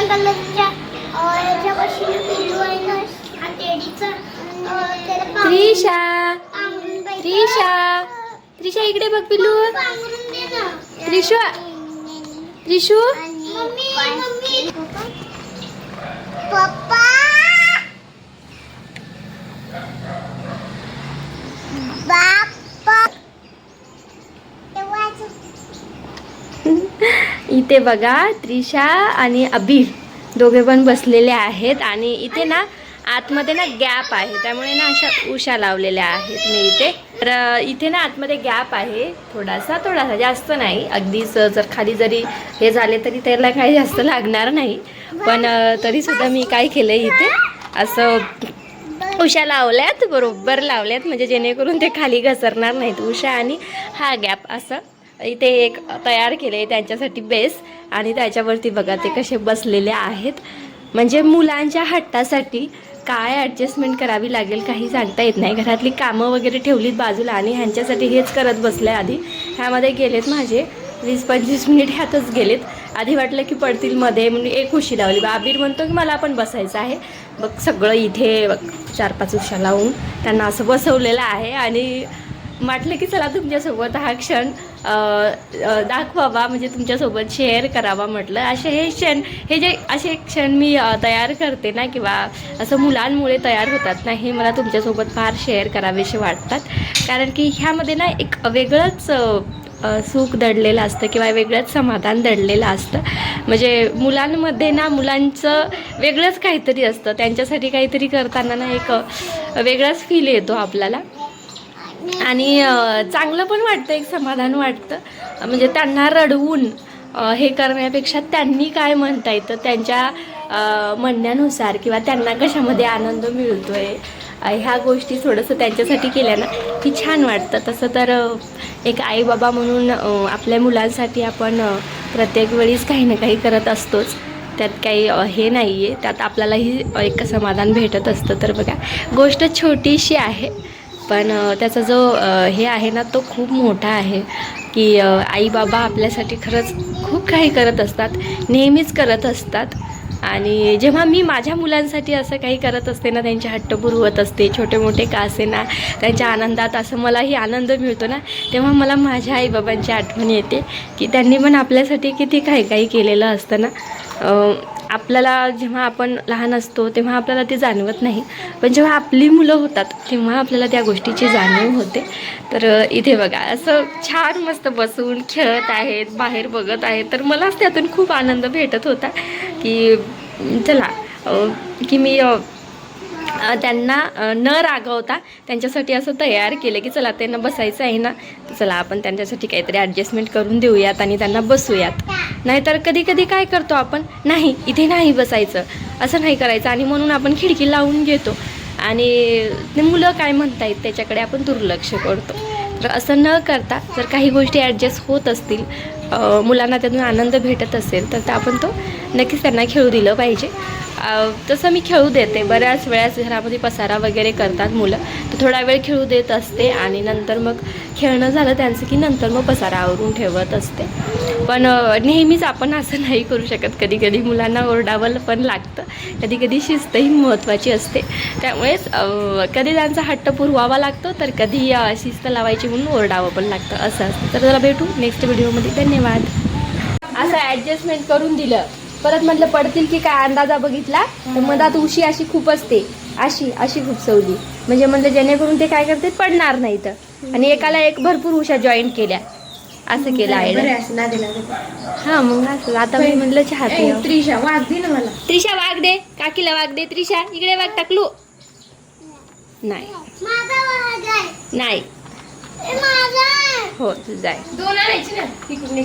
कलरच्या याच्यापाशी पिल्लू आहे ना हा टेडीचा त्रिशा त्रिशा त्रिशा इकडे बघ पिल्लू. त्रिशू त्रिशू पप्पा बाप्पा इथे बघा त्रिशा आणि अबीर दोघे पण बसलेले आहेत आणि इथे ना आतमध्ये ना गॅप आहे त्यामुळे ना अशा उशा लावलेल्या आहेत मी इथे. तर इथे ना आतमध्ये गॅप आहे थोडासा जास्त नाही. अगदीच जर खाली जरी हे झाले तरी त्याला काही जास्त लागणार नाही. पण तरीसुद्धा मी काय केलं इथे असं उशा लावल्यात बरोबर लावल्यात म्हणजे जेणेकरून ते खाली घसरणार नाहीत. उशा आणि हा गॅप असं इथे एक तयार केले त्यांच्यासाठी बेस आणि त्याच्यावरती बघा ते कसे बसलेले आहेत. म्हणजे मुलांच्या हट्टासाठी काय ॲडजस्टमेंट करावी लागेल काही सांगता येत नाही. घरातली कामं वगैरे ठेवलीत बाजूला आणि ह्यांच्यासाठी हेच करत बसले. आधी ह्यामध्ये गेलेत माझे 20-25 मिनिट ह्यातच गेलेत. आधी वाटलं की पडतील मध्ये म्हणून एक उशी लावली. आबीर म्हणतो की मला पण बसायचं आहे. बघ सगळं इथे बघ 4-5 उशा लावून त्यांना असं बसवलेलं आहे आणि म्हटलं की चला तुमच्यासोबत हा क्षण दाखवावा म्हणजे तुमच्यासोबत शेअर करावा म्हटलं. हे जे असे क्षण मी तयार करते ना किंवा असं मुलांमुळे तयार होतात ना हे मला तुमच्यासोबत फार शेअर करावेसे वाटतात. कारण की ह्यामध्ये ना एक वेगळंच सुख दडलेलं असतं किंवा वेगळंच समाधान दडलेलं असतं. म्हणजे मुलांमध्ये ना मुलांचं वेगळंच काहीतरी असतं. त्यांच्यासाठी काहीतरी करताना ना एक वेगळाच फील येतो आपल्याला आणि चांगलं पण वाटतं एक समाधान वाटतं. म्हणजे त्यांना रडवून हे करण्यापेक्षा त्यांनी काय म्हणता येतं त्यांच्या म्हणण्यानुसार किंवा त्यांना कशामध्ये आनंद मिळतो आहे ह्या गोष्टी थोडंसं त्यांच्यासाठी केल्या ना की छान वाटतं. तसं तर एक आई बाबा म्हणून आपल्या मुलांसाठी आपण प्रत्येक वेळीच काही ना काही करत असतोच. त्यात काही हे नाही आहे. त्यात आपल्यालाही एक समाधान भेटत असतं. तर बघा गोष्ट छोटीशी आहे पण त्याचा जो हे आहे ना तो खूप मोठा आहे की आई बाबा आपल्यासाठी खरंच खूप काही करत असतात नेहमीच करत असतात. आणि जेव्हा मी माझ्या मुलांसाठी असं काही करत असते ना त्यांचे हट्ट पुरवत असते छोटे मोठे का असे ना त्यांच्या आनंदात असं मलाही आनंद मिळतो ना तेव्हा मला माझ्या आईबाबांची आठवण येते की त्यांनी पण आपल्यासाठी किती काही केलेलं असतं ना. आपल्याला जेव्हा आपण लहान असतो तेव्हा आपल्याला ते जाणवत नाही पण जेव्हा आपली मुलं होतात तेव्हा आपल्याला त्या गोष्टीची जाणीव होते. तर इथे बघा असं छान मस्त बसून खेळत आहेत बाहेर बघत आहेत. तर मलाच त्यातून खूप आनंद भेटत होता की चला की मी त्यांना न रागवता त्यांच्यासाठी असं तयार केलं की चला त्यांना बसायचं आहे ना चला आपण त्यांच्यासाठी काहीतरी ॲडजस्टमेंट करून देऊयात आणि त्यांना बसूयात. नाहीतर कधी कधी काय करतो आपण नाही इथे नाही बसायचं असं नाही करायचं आणि म्हणून आपण खिडकी लावून घेतो आणि ते मुलं काय म्हणतायत त्याच्याकडे आपण दुर्लक्ष करतो. तर असं न करता जर काही गोष्टी ॲडजस्ट होत असतील मुलांना त्यातून आनंद भेटत असेल तर आपण तो नक्कीच त्यांना खेळू दिलं पाहिजे. तसं मी खेळू देते बऱ्याच वेळास घरामध्ये पसारा वगैरे करतात मुलं तर थोडा वेळ खेळू देत असते आणि नंतर मग खेळणं झालं त्यांचं की नंतर मग पसारा आवरून ठेवत असते. पण नेहमीच आपण असं नाही करू शकत. कधी कधी मुलांना ओरडावं पण लागतं. कधी कधी शिस्तही महत्त्वाची असते. त्यामुळेच कधी त्यांचा हट्ट पुरवावा लागतो तर कधी शिस्त लावायची म्हणून ओरडावं पण लागतं असं असतं. तर त्याला भेटू नेक्स्ट व्हिडिओमध्ये. धन्यवाद. असं ॲडजस्टमेंट करून दिलं परत म्हटलं पडतील की काय अंदाजा बघितला तर मधात उशी अशी खूप असते अशी खूप सवली म्हणजे म्हटलं जेणेकरून ते काय करते पडणार नाही तर आणि एकाला एक भरपूर उशा जॉईंट केल्या असं केलं आहे. हां मग असं आता मी म्हटलं चहा त्रिशा वाघ दे ना मला. त्रिशा वाघ दे काकीला वाघ दे. त्रिशा इकडे वाघ टाकलू नाही नाही हो तू जाय 2 आणायची ना तिकडून